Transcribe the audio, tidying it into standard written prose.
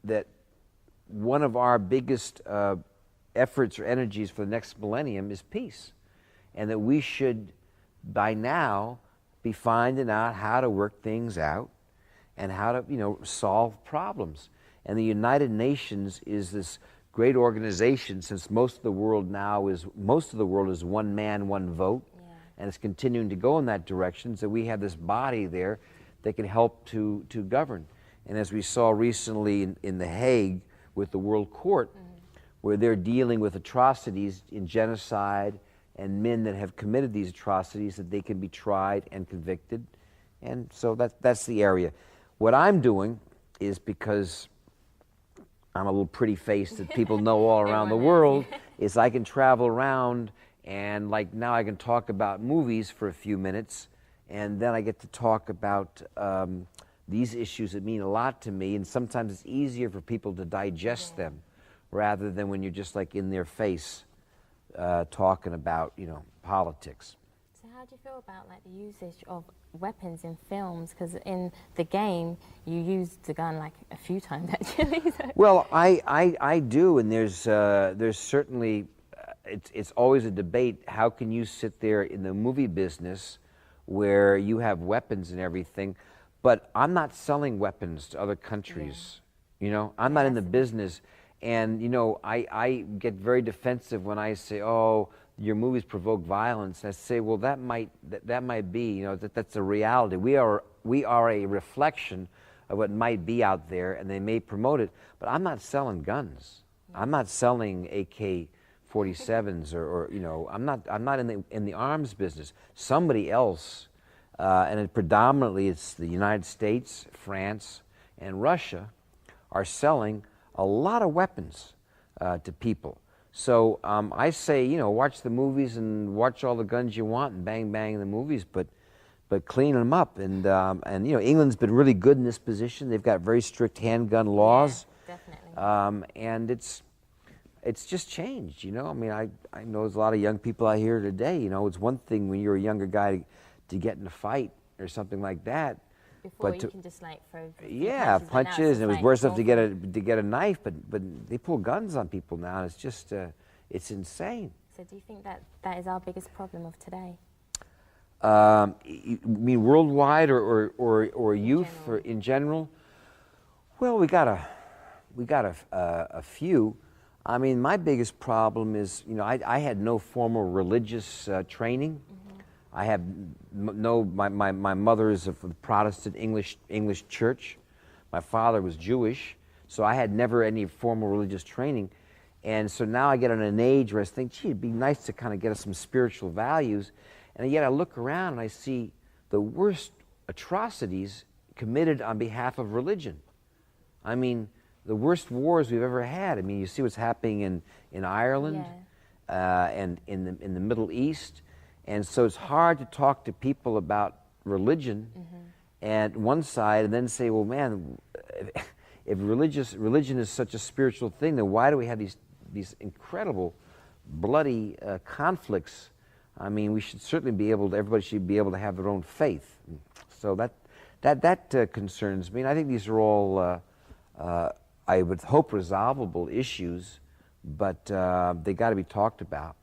that one of our biggest efforts or energies for the next millennium is peace, and that we should, by now, be finding out how to work things out and how to, solve problems. And the United Nations is this great organization, since most of the world is one man, one vote, and it's continuing to go in that direction. So we have this body there that can help to govern. And as we saw recently in The Hague with the World Court, where they're dealing with atrocities in genocide and men that have committed these atrocities, that they can be tried and convicted. And so that's the area. What I'm doing is, because I'm a little pretty face that people know all around the world, is I can travel around, and like now I can talk about movies for a few minutes, and then I get to talk about these issues that mean a lot to me, and sometimes it's easier for people to digest them rather than when you're just like in their face talking about, politics. So how do you feel about like the usage of weapons in films? Because in the game you used the gun like a few times actually. Well, I do, and there's certainly it's always a debate. How can you sit there in the movie business where you have weapons and everything, but I'm not selling weapons to other countries. I'm not in the business. And, I get very defensive when I say, oh, your movies provoke violence. I say, well, that might be, that's a reality. We are a reflection of what might be out there, and they may promote it, but I'm not selling guns. I'm not selling AK-47s or I'm not in the arms business. Somebody else, and predominantly it's the United States, France, and Russia, are selling a lot of weapons to people. So I say, watch the movies and watch all the guns you want and bang bang in the movies, but clean them up. And England's been really good in this position. They've got very strict handgun laws. Yeah, definitely. And it's just changed. I know there's a lot of young people out here today. It's one thing when you're a younger guy to get in a fight or something like that. Before you can just like throw punches, and it was worse enough to get a knife, but they pull guns on people now, and it's just it's insane. So do you think that is our biggest problem of today? You mean worldwide or youth or in general? Well, we got a few. I mean, my biggest problem is, I had no formal religious training. I have my mother is of the Protestant English church. My father was Jewish, so I had never any formal religious training. And so now I get on an age where I think, gee, it'd be nice to kind of get us some spiritual values. And yet I look around and I see the worst atrocities committed on behalf of religion. I mean, the worst wars we've ever had. I mean, you see what's happening in Ireland and in the Middle East. And so it's hard to talk to people about religion and one side and then say, well, man, if religion is such a spiritual thing, then why do we have these incredible bloody conflicts? I mean, we should certainly everybody should be able to have their own faith. So that concerns me. And I think these are all, I would hope, resolvable issues, but they got to be talked about.